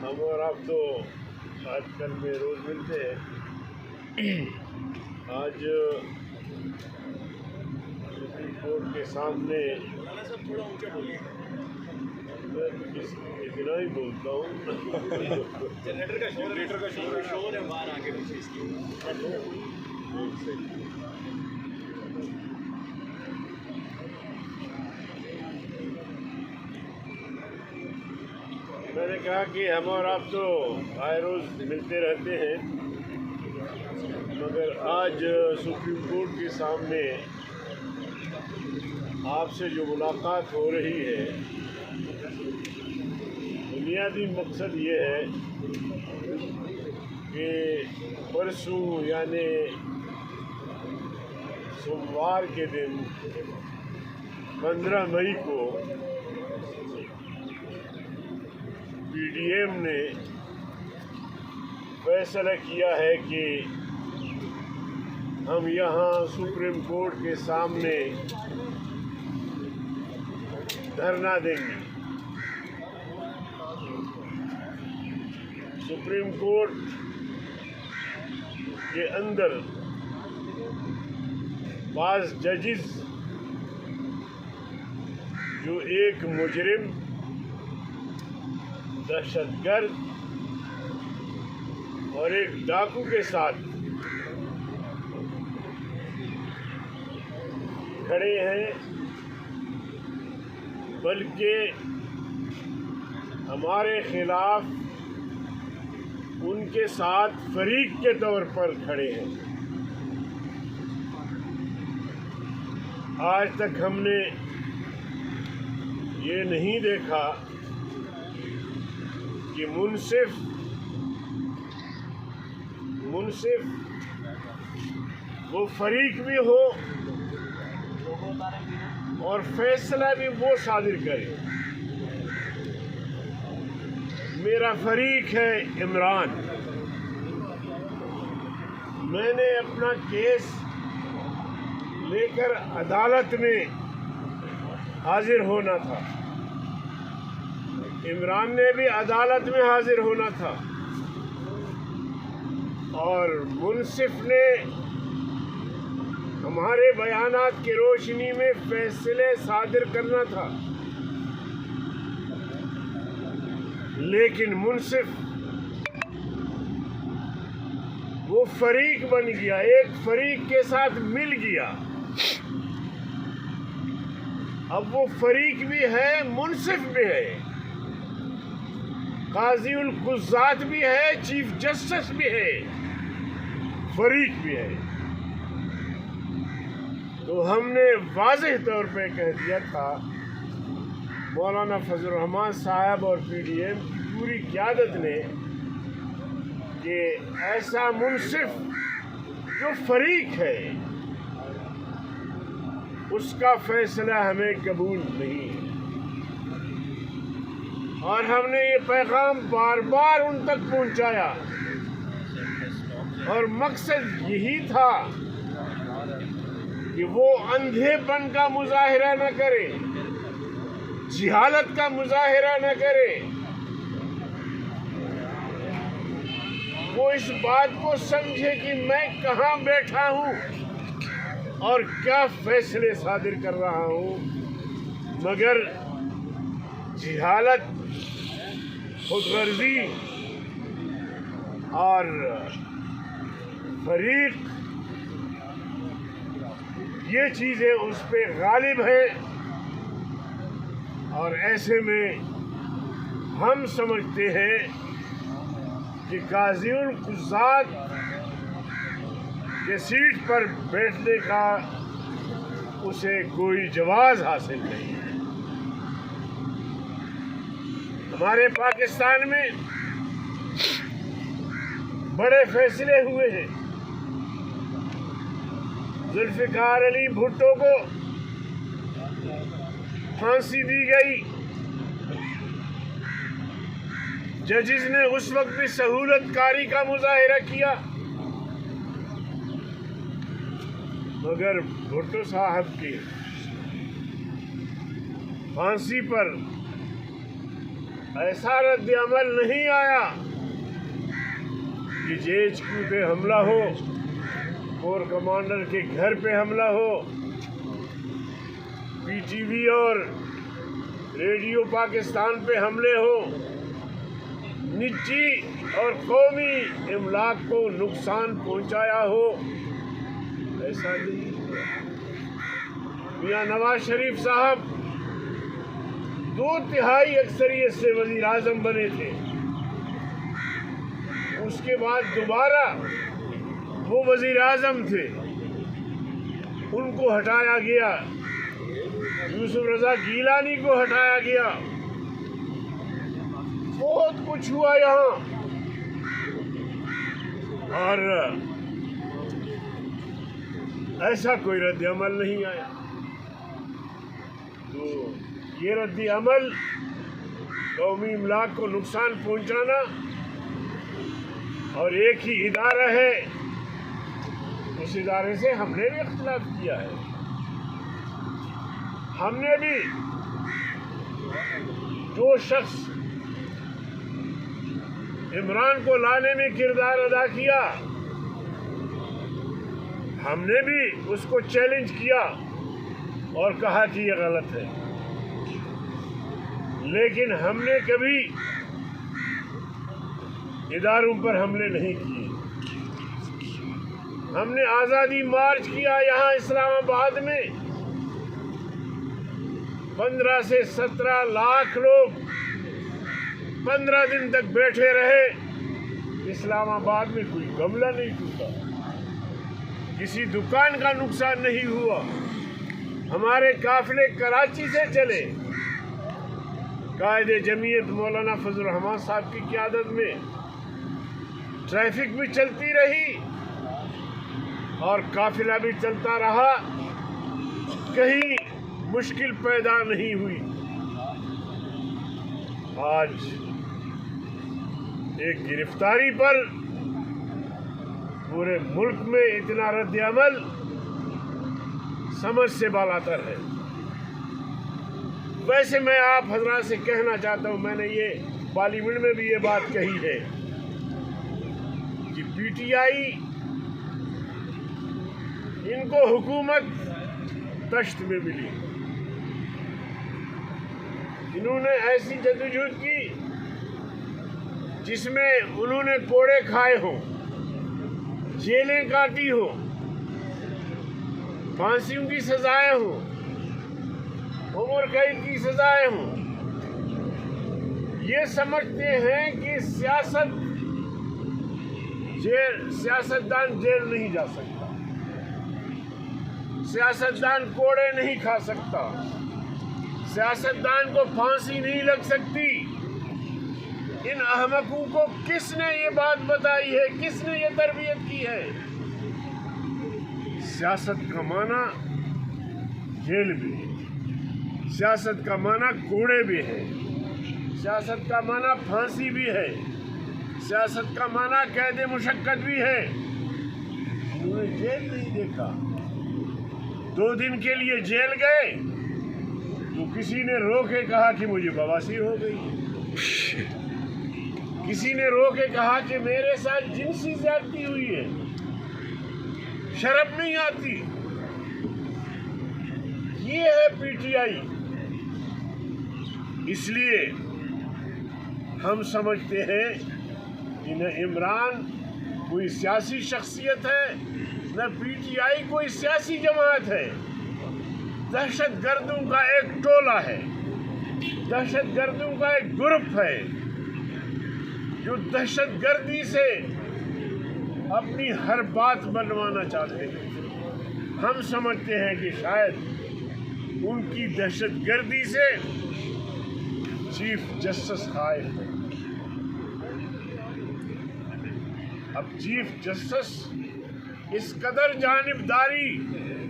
ہم اور آپ تو آج کل میں روز ملتے ہیں۔ آج سپریم کورٹ کے سامنے میں اتنا ہی بولتا ہوں۔ جنریٹر کا شور ہے باہر آ کے پیچھے اس کی۔ میں نے کہا کہ ہم اور آپ تو آئے روز ملتے رہتے ہیں، مگر آج سپریم کورٹ کے سامنے آپ سے جو ملاقات ہو رہی ہے، بنیادی مقصد یہ ہے کہ پرسوں یعنی سوموار کے دن 15 مئی کو پی ڈی ایم نے فیصلہ کیا ہے کہ ہم یہاں سپریم کورٹ کے سامنے دھرنا دیں گے۔ سپریم کورٹ کے اندر بعض ججز جو ایک مجرم، دہشت گرد اور ایک ڈاکو کے ساتھ کھڑے ہیں، بلکہ ہمارے خلاف ان کے ساتھ فریق کے طور پر کھڑے ہیں۔ آج تک ہم نے یہ نہیں دیکھا کہ منصف وہ فریق بھی ہو اور فیصلہ بھی وہ صادر کرے۔ میرا فریق ہے عمران۔ میں نے اپنا کیس لے کر عدالت میں حاضر ہونا تھا، عمران نے بھی عدالت میں حاضر ہونا تھا، اور منصف نے ہمارے بیانات کی روشنی میں فیصلے صادر کرنا تھا، لیکن منصف وہ فریق بن گیا، ایک فریق کے ساتھ مل گیا۔ اب وہ فریق بھی ہے، منصف بھی ہے، قاضی القضات بھی ہے، چیف جسٹس بھی ہے، فریق بھی ہے۔ تو ہم نے واضح طور پہ کہہ دیا تھا، مولانا فضل الرحمان صاحب اور پی ڈی ایم کی پوری قیادت نے، کہ ایسا منصف جو فریق ہے اس کا فیصلہ ہمیں قبول نہیں ہے۔ اور ہم نے یہ پیغام بار بار ان تک پہنچایا، اور مقصد یہی تھا کہ وہ اندھے پن کا مظاہرہ نہ کرے، جہالت کا مظاہرہ نہ کرے، وہ اس بات کو سمجھے کہ میں کہاں بیٹھا ہوں اور کیا فیصلے صادر کر رہا ہوں۔ مگر جہالت، خود غرضی اور فریق، یہ چیزیں اس پہ غالب ہیں، اور ایسے میں ہم سمجھتے ہیں کہ قاضی القضات کے سیٹ پر بیٹھنے کا اسے کوئی جواز حاصل نہیں ہے۔ ہمارے پاکستان میں بڑے فیصلے ہوئے ہیں۔ ذوالفقار علی بھٹو کو پھانسی دی گئی، ججز نے اس وقت بھی سہولت کاری کا مظاہرہ کیا، مگر بھٹو صاحب کی پھانسی پر ایسا رد عمل نہیں آیا کہ JHQ پہ حملہ ہو، کور کمانڈر کے گھر پہ حملہ ہو، PTV اور ریڈیو پاکستان پہ حملے ہو، نجی اور قومی املاک کو نقصان پہنچایا ہو. ایسا نہیں. میاں نواز شریف صاحب 2/3 اکثریت سے وزیر اعظم بنے تھے. اس کے بعد دوبارہ وہ وزیر اعظم تھے، ان کو ہٹایا گیا. یوسف رضا گیلانی کو ہٹایا گیا. بہت کچھ ہوا یہاں، اور ایسا کوئی رد عمل نہیں آیا. تو یہ رد عمل قومی املاک کو نقصان پہنچانا، اور ایک ہی ادارہ ہے، اس ادارے سے ہم نے بھی اختلاف کیا ہے. ہم نے بھی جو شخص عمران کو لانے میں کردار ادا کیا، ہم نے بھی اس کو چیلنج کیا اور کہا کہ یہ غلط ہے. لیکن ہم نے کبھی اداروں پر حملے نہیں کیے. ہم نے آزادی مارچ کیا یہاں اسلام آباد میں. 15 سے 17 لاکھ لوگ 15 دن تک بیٹھے رہے. اسلام آباد میں کوئی گملہ نہیں ٹوٹا، کسی دکان کا نقصان نہیں ہوا. ہمارے قافلے کراچی سے چلے. قائد جمعیت مولانا فضل الرحمان صاحب کی قیادت میں ٹریفک بھی چلتی رہی اور قافلہ بھی چلتا رہا. کہیں مشکل پیدا نہیں ہوئی. آج ایک گرفتاری پر پورے ملک میں اتنا رد عمل سمجھ سے بالاتر ہے. ویسے میں آپ حضرات سے کہنا چاہتا ہوں، میں نے یہ پارلیمنٹ میں بھی یہ بات کہی ہے کہ PTI ان کو حکومت دشت میں ملی. انہوں نے ایسی جدوجہد کی جس میں انہوں نے کوڑے کھائے ہوں، جیلیں کاٹی ہوں، پھانسیوں کی سزائیں ہوں، عمر قید کی سزائیں ہوں. یہ سمجھتے ہیں کہ سیاستدان جیل نہیں جا سکتا، سیاستدان کوڑے نہیں کھا سکتا، سیاستدان کو پھانسی نہیں لگ سکتی. ان احمقوں کو کس نے یہ بات بتائی ہے؟ کس نے یہ تربیت کی ہے؟ سیاست کا معنی جیل بھی ہے، سیاست کا معنی کوڑے بھی ہے، سیاست کا معنی پھانسی بھی ہے، سیاست کا معنی قید مشقت بھی ہے. انہوں نے جیل نہیں دیکھا. 2 دن کے لیے جیل گئے تو کسی نے رو کے کہا کہ مجھے بواسیر ہو گئی، کسی نے رو کے کہا کہ میرے ساتھ جنسی زیادتی ہوئی ہے، شرم نہیں آتی. یہ ہے PTI. اس لیے ہم سمجھتے ہیں کہ نہ عمران کوئی سیاسی شخصیت ہے، نہ PTI کوئی سیاسی جماعت ہے. دہشت گردوں کا ایک ٹولہ ہے، دہشت گردوں کا ایک گروپ ہے جو دہشت گردی سے اپنی ہر بات بنوانا چاہتے ہیں. ہم سمجھتے ہیں کہ شاید ان کی دہشت گردی سے چیف جسٹس خائف ہے. اب چیف جسٹس اس قدر جانبداری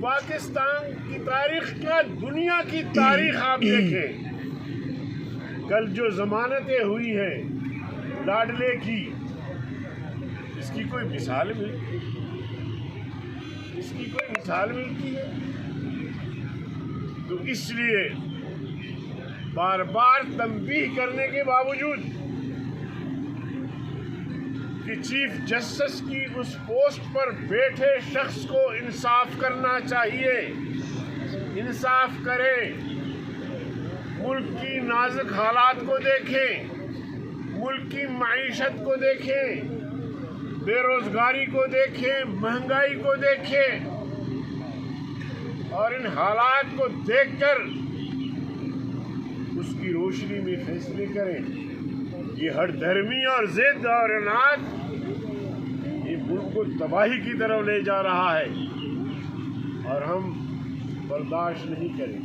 پاکستان کی تاریخ کیا، دنیا کی تاریخ آپ دیکھیں. کل جو ضمانتیں ہوئی ہیں لاڈلے کی، اس کی کوئی مثال ملتی ہے؟ اس کی کوئی مثال ملتی ہے؟ تو اس لیے بار بار تنبیہ کرنے کے باوجود کہ چیف جسٹس کی اس پوسٹ پر بیٹھے شخص کو انصاف کرنا چاہیے، انصاف کرے، ملک کی نازک حالات کو دیکھیں، ملک کی معیشت کو دیکھیں، بے روزگاری کو دیکھیں، مہنگائی کو دیکھیں، اور ان حالات کو دیکھ کر اس کی روشنی میں فیصلے کریں۔ یہ ہر دھرمی اور ضد اور اناد یہ ملک کو تباہی کی طرف لے جا رہا ہے، اور ہم برداشت نہیں کریں۔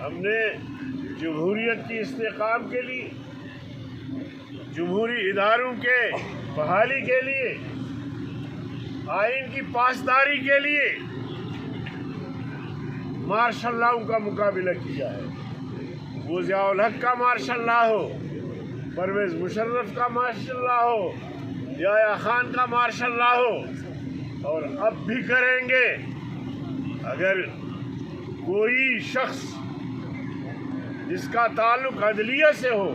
ہم نے جمہوریت کی استحکام کے لیے، جمہوری اداروں کے بحالی کے لیے، آئین کی پاسداری کے لیے مارشل لاء کا مقابلہ کیا ہے۔ وہ ضیاء الحق کا مارشل لاء ہو، پرویز مشرف کا مارشل لاء ہو، یحییٰ خان کا مارشل لاء ہو، اور اب بھی کریں گے۔ اگر کوئی شخص جس کا تعلق عدلیہ سے ہو،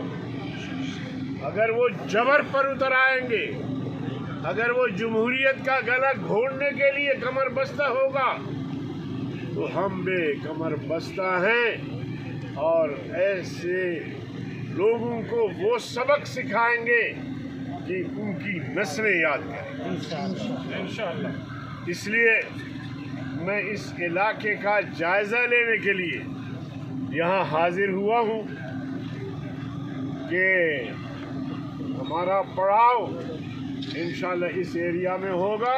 اگر وہ جبر پر اتر آئیں گے، اگر وہ جمہوریت کا گلا گھونٹنے کے لیے کمر بستہ ہوگا، تو ہم بے کمر بستہ ہیں، اور ایسے لوگوں کو وہ سبق سکھائیں گے کہ ان کی نسلیں یاد کریں انشاءاللہ۔ اس لیے میں اس علاقے کا جائزہ لینے کے لیے یہاں حاضر ہوا ہوں کہ ہمارا پڑاؤ انشاءاللہ اس ایریا میں ہوگا،